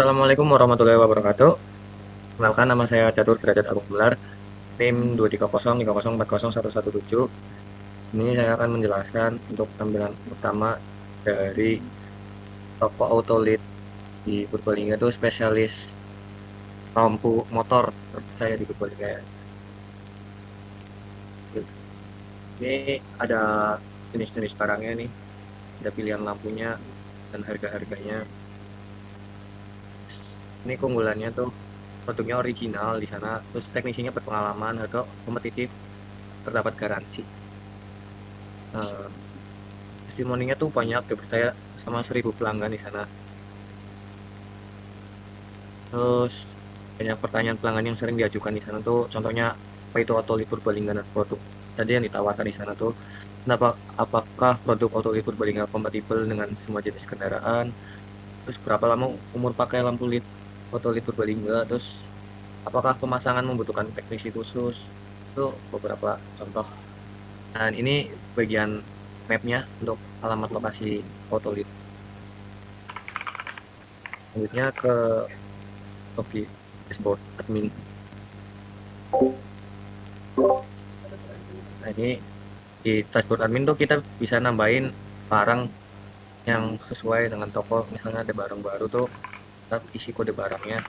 Assalamualaikum warahmatullahi wabarakatuh. Kenalkan nama saya Catur Derajat Agung Gelar, tim 23030404117. Ini saya akan menjelaskan untuk tampilan utama dari toko Autolit di Purbalingga itu spesialis lampu motor saya di Purbalingga ya. Ini ada jenis-jenis barangnya nih, ada pilihan lampunya dan harga-harganya. Ini keunggulannya tuh produknya original di sana, terus teknisinya berpengalaman, harga kompetitif, terdapat garansi. Nah, testimoninya tuh banyak, dipercaya sama 1.000 pelanggan di sana. Terus banyak pertanyaan pelanggan yang sering diajukan di sana tuh, contohnya apa itu Autolit Purbalingga dan produk saja yang ditawarkan di sana tuh. Kenapa, apakah produk Autolit Purbalingga kompatibel dengan semua jenis kendaraan? Terus berapa lama umur pakai lampu LED Autolit Purbalingga? Terus apakah pemasangan membutuhkan teknisi khusus? Itu beberapa contoh. Dan ini bagian mapnya untuk alamat lokasi Autolit. Selanjutnya ke Oke, dashboard admin. Nah, ini di dashboard admin tuh kita bisa nambahin barang yang sesuai dengan toko. Misalnya ada barang baru tuh, kita isi kode barangnya.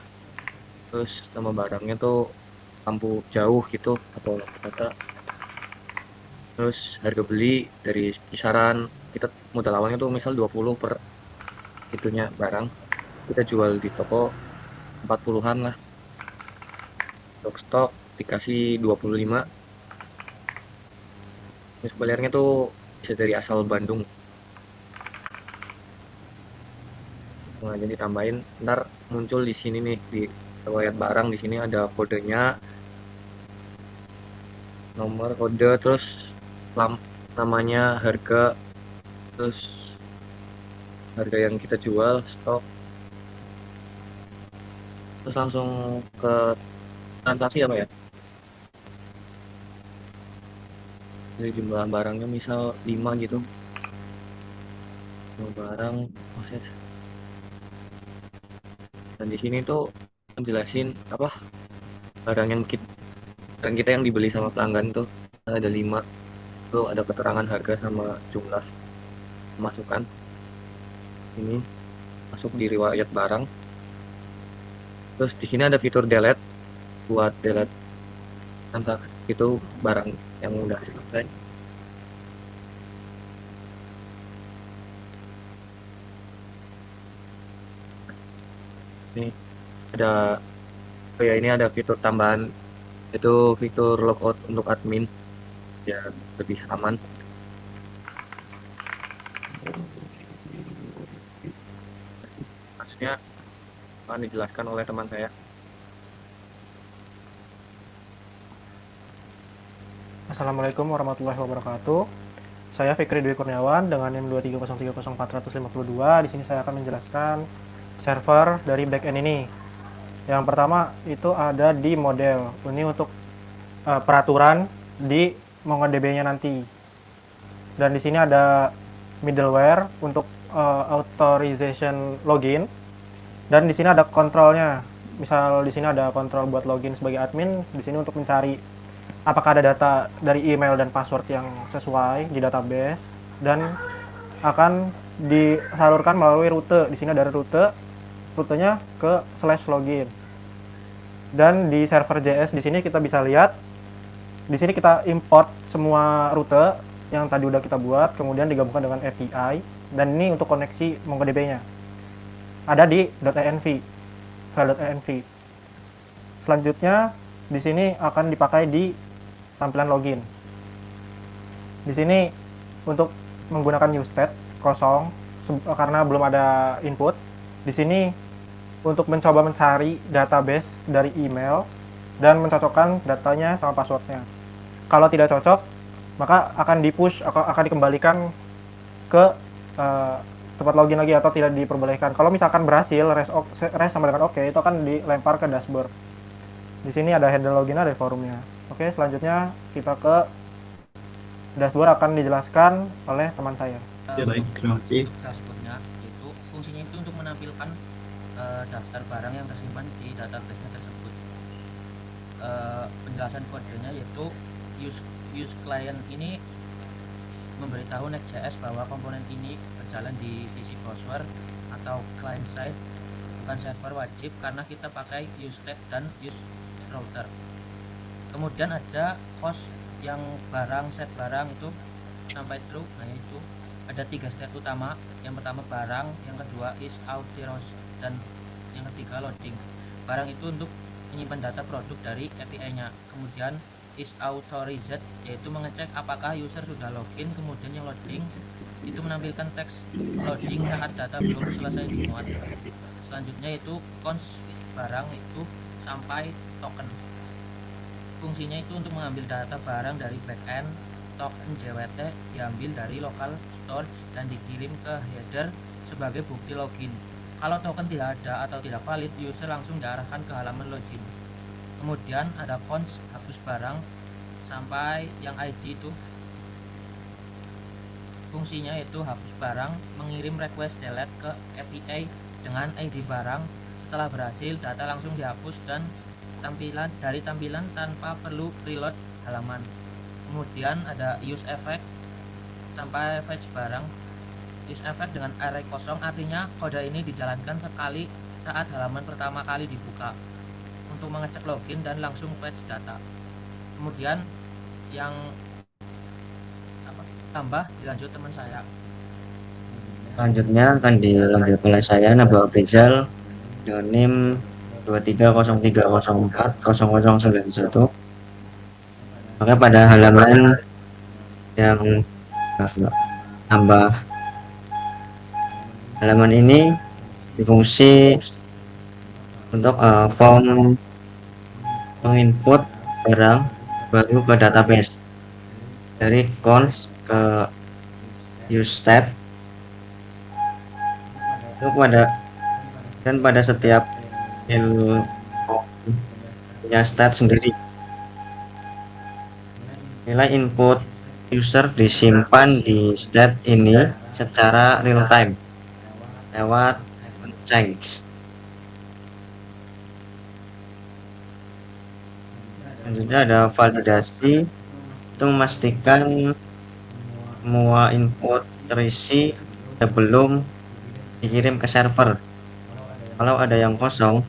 Terus nama barangnya tuh lampu jauh gitu atau lampu kata. Terus harga beli dari kisaran kita modal awalnya tuh misal 20 per itunya barang. Kita jual di toko 40-an lah. Untuk stok dikasih 25. Terus bayarnya tuh bisa dari asal Bandung. Nah, jadi tambahin ntar muncul di sini nih di riwayat barang di sini ada kodenya, nomor kode, terus lam namanya, harga, terus harga yang kita jual, stok, terus langsung ke transaksi apa ya? Jadi jumlah barangnya misal 5 gitu. Jumlah barang proses. Dan di sini tuh menjelasin apa barang kita yang dibeli sama pelanggan tuh ada 5. Tuh ada keterangan harga sama jumlah masukan. Ini masuk di riwayat barang. Terus di sini ada fitur delete buat delete transaksi itu barang yang udah selesai. Ini ada oh ya, ini ada fitur tambahan, itu fitur logout untuk admin ya, lebih aman. Maksudnya akan dijelaskan oleh teman saya. Assalamualaikum warahmatullahi wabarakatuh. Saya Fikri Dwi Kurniawan dengan NIM 230304042. Di sini saya akan menjelaskan server dari backend ini. Yang pertama itu ada di model. Ini untuk peraturan di MongoDB-nya nanti. Dan di sini ada middleware untuk authorization login. Dan di sini ada kontrolnya. Misal di sini ada kontrol buat login sebagai admin. Di sini untuk mencari apakah ada data dari email dan password yang sesuai di database, dan akan disalurkan melalui rute. Di sini ada rutenya ke /login. Dan di server JS di sini kita bisa lihat, di sini kita import semua rute yang tadi udah kita buat, kemudian digabungkan dengan API, dan ini untuk koneksi MongoDB-nya. Ada di .env, file.env. Selanjutnya di sini akan dipakai di tampilan login. Di sini untuk menggunakan new state kosong karena belum ada input. Di sini untuk mencoba mencari database dari email dan mencocokkan datanya sama passwordnya. Kalau tidak cocok, maka akan dipush, akan dikembalikan ke tempat login lagi atau tidak diperbolehkan. Kalau misalkan berhasil, res sama dengan oke, itu akan dilempar ke dashboard. Di sini ada handle login, ada forumnya. Oke, selanjutnya kita ke dashboard, akan dijelaskan oleh teman saya. Ya baik, terima kasih. Dashboardnya itu fungsinya itu untuk menampilkan daftar barang yang tersimpan di database tersebut. Penjelasan kodenya yaitu use client ini memberitahu Next.js bahwa komponen ini berjalan di sisi browser atau client side, bukan server wajib karena kita pakai use state dan use router. Kemudian ada host yang set barang itu sampai true. Nah, itu ada 3 state utama. Yang pertama barang, yang kedua is authorized, dan yang ketiga loading. Barang itu untuk menyimpan data produk dari API-nya. Kemudian is authorized yaitu mengecek apakah user sudah login. Kemudian yang loading itu menampilkan teks loading saat data belum selesai dimuat. Selanjutnya itu cons barang itu sampai token. Fungsinya itu untuk mengambil data barang dari backend. Token JWT diambil dari local storage dan dikirim ke header sebagai bukti login. Kalau token tidak ada atau tidak valid, user langsung diarahkan ke halaman login. Kemudian ada cons hapus barang sampai yang ID itu. Fungsinya itu hapus barang, mengirim request delete ke API dengan ID barang. Setelah berhasil, data langsung dihapus dan tampilan tanpa perlu reload halaman. Kemudian ada use effect sampai fetch barang. Use effect dengan array kosong artinya kode ini dijalankan sekali saat halaman pertama kali dibuka untuk mengecek login dan langsung fetch data. Kemudian yang tambah dilanjut teman saya. Selanjutnya akan dilanjut oleh saya, Nabil Rizal, dengan NIM 23030400091. Maka pada halaman yang tambah halaman ini difungsi untuk form menginput barang baru ke database dari cons ke useStat itu pada setiap file punya stat sendiri. Nilai input user disimpan di stat ini secara real time lewat change. Selanjutnya ada validasi, itu memastikan semua input terisi sebelum dikirim ke server. Kalau ada yang kosong,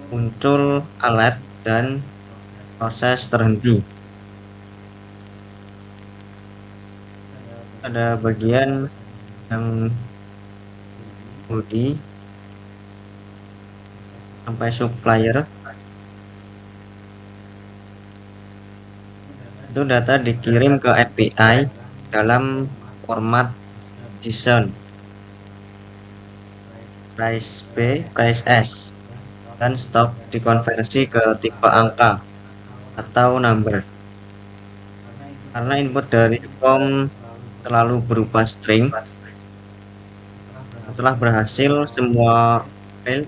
muncul alert dan proses terhenti. Ada bagian yang body sampai supplier, itu data dikirim ke API dalam format JSON, price B, price S, dan stok dikonversi ke tipe angka atau number. Karena input dari form terlalu berupa string, setelah berhasil semua file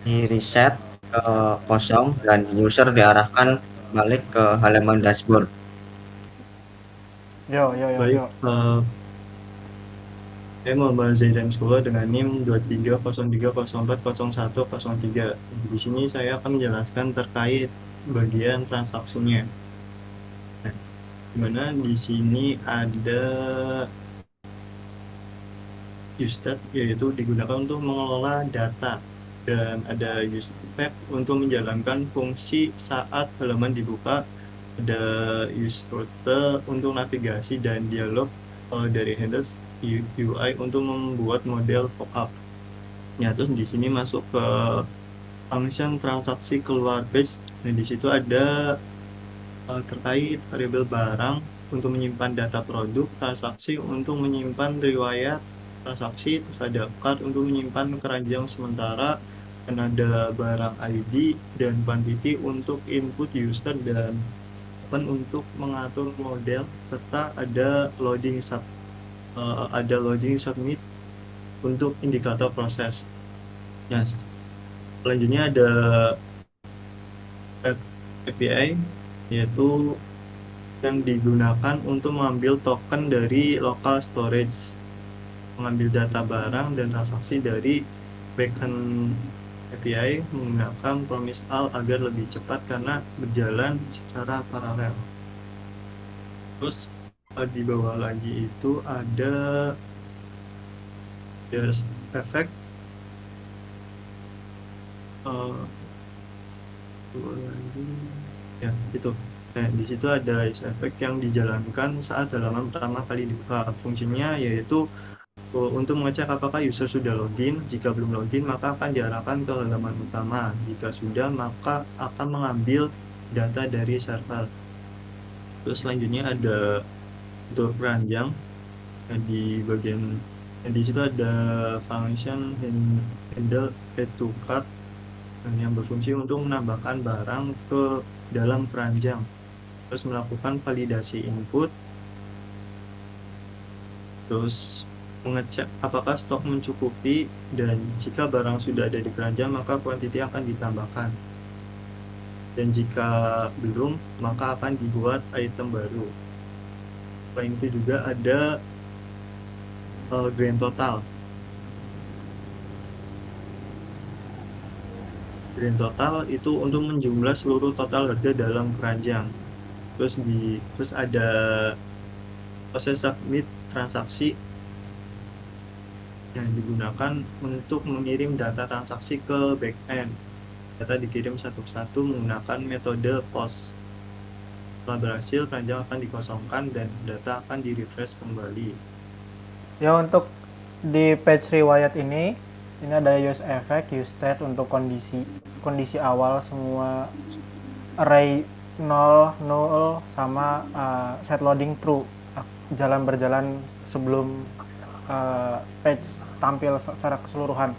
di reset ke kosong dan user diarahkan balik ke halaman dashboard. Baik, saya Muhammad Zaidan Sula dengan NIM 23030404103. Di sini saya akan menjelaskan terkait bagian transaksinya. Nah, dimana di sini ada useStat, yaitu digunakan untuk mengelola data, dan ada useEffect untuk menjalankan fungsi saat halaman dibuka. Ada useRouter untuk navigasi dan dialog dari handles UI untuk membuat model pop-up. Ya, terus di sini masuk ke function transaksi keluar base. Nah, di situ ada terkait variabel barang untuk menyimpan data produk, transaksi untuk menyimpan riwayat transaksi, terus ada card untuk menyimpan keranjang sementara, dan ada barang ID dan quantity untuk input user, dan open untuk mengatur model, serta ada loading submit untuk indikator proses. Ya, selanjutnya ada API, yaitu yang digunakan untuk mengambil token dari local storage, mengambil data barang dan transaksi dari backend API menggunakan promise all agar lebih cepat karena berjalan secara paralel. Terus di bawah lagi itu ada effect ya itu. Nah, di situ ada effect yang dijalankan saat halaman pertama kali dibuka. Fungsinya yaitu untuk mengecek apakah user sudah login. Jika belum login, maka akan diarahkan ke halaman utama. Jika sudah, maka akan mengambil data dari server. Terus selanjutnya ada untuk keranjang. Nah, di bagian di situ ada function handle add to cart yang berfungsi untuk menambahkan barang ke dalam keranjang. Terus melakukan validasi input. Terus mengecek apakah stok mencukupi, dan jika barang sudah ada di keranjang maka quantity akan ditambahkan, dan jika belum maka akan dibuat item baru. Selain itu juga ada grand total. Grand total itu untuk menjumlah seluruh total harga dalam keranjang. Terus ada proses submit transaksi yang digunakan untuk mengirim data transaksi ke backend. Data dikirim satu-satu menggunakan metode POST. Setelah berhasil, keranjang akan dikosongkan dan data akan di-refresh kembali. Ya, untuk di page riwayat ini ada use effect, use state untuk kondisi awal semua array 0, null sama set loading true, berjalan sebelum page tampil secara keseluruhan.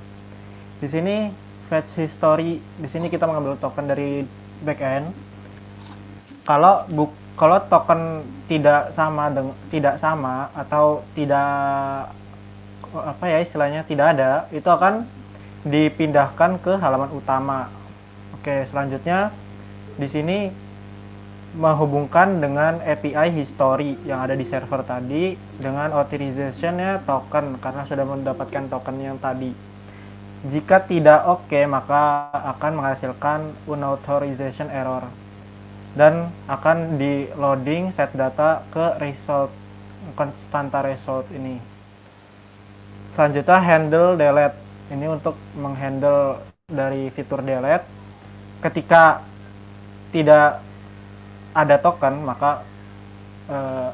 Di sini fetch history, di sini kita mengambil token dari backend. Kalau token tidak sama atau tidak istilahnya tidak ada, itu akan dipindahkan ke halaman utama. Oke, selanjutnya di sini menghubungkan dengan API history yang ada di server tadi dengan authorization-nya token karena sudah mendapatkan token yang tadi. Jika tidak oke, maka akan menghasilkan unauthorization error dan akan di loading set data ke result, konstanta result ini. Selanjutnya handle delete, ini untuk menghandle dari fitur delete. Ketika tidak ada token maka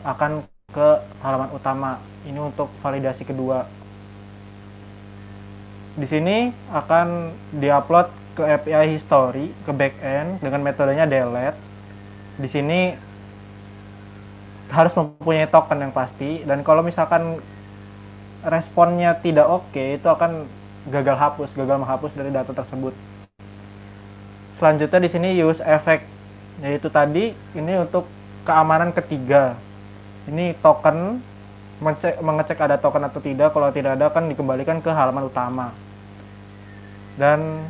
akan ke halaman utama. Ini untuk validasi kedua. Di sini akan diupload ke API history ke backend dengan metodenya delete. Di sini harus mempunyai token yang pasti, dan kalau misalkan responnya tidak oke, itu akan gagal menghapus dari data tersebut. Selanjutnya di sini use effect, yaitu tadi ini untuk keamanan ketiga. Ini token, mengecek ada token atau tidak. Kalau tidak ada akan dikembalikan ke halaman utama. Dan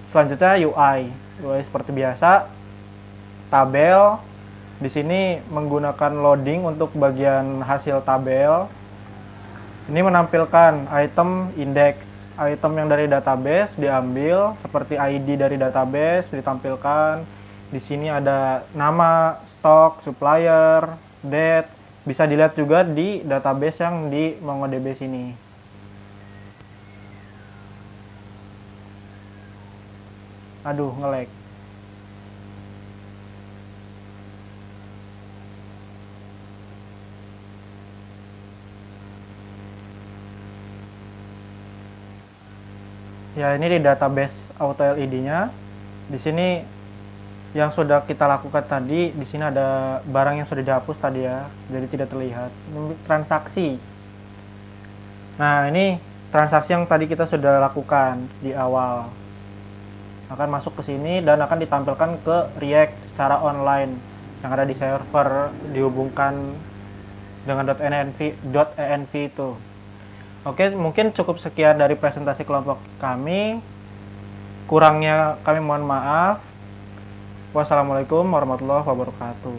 selanjutnya UI seperti biasa, tabel. Di sini menggunakan loading untuk bagian hasil tabel. Ini menampilkan item index, item yang dari database diambil, seperti ID dari database ditampilkan. Di sini ada nama, stok, supplier, date. Bisa dilihat juga di database yang di MongoDB sini. Aduh, nge-lag. Ya, ini di database auto LED-nya. Di sini yang sudah kita lakukan tadi, di sini ada barang yang sudah dihapus tadi ya, jadi tidak terlihat. Transaksi. Nah, ini transaksi yang tadi kita sudah lakukan di awal. Akan masuk ke sini dan akan ditampilkan ke React secara online yang ada di server, dihubungkan dengan .env itu. Oke, mungkin cukup sekian dari presentasi kelompok kami. Kurangnya kami mohon maaf. Wassalamualaikum warahmatullahi wabarakatuh.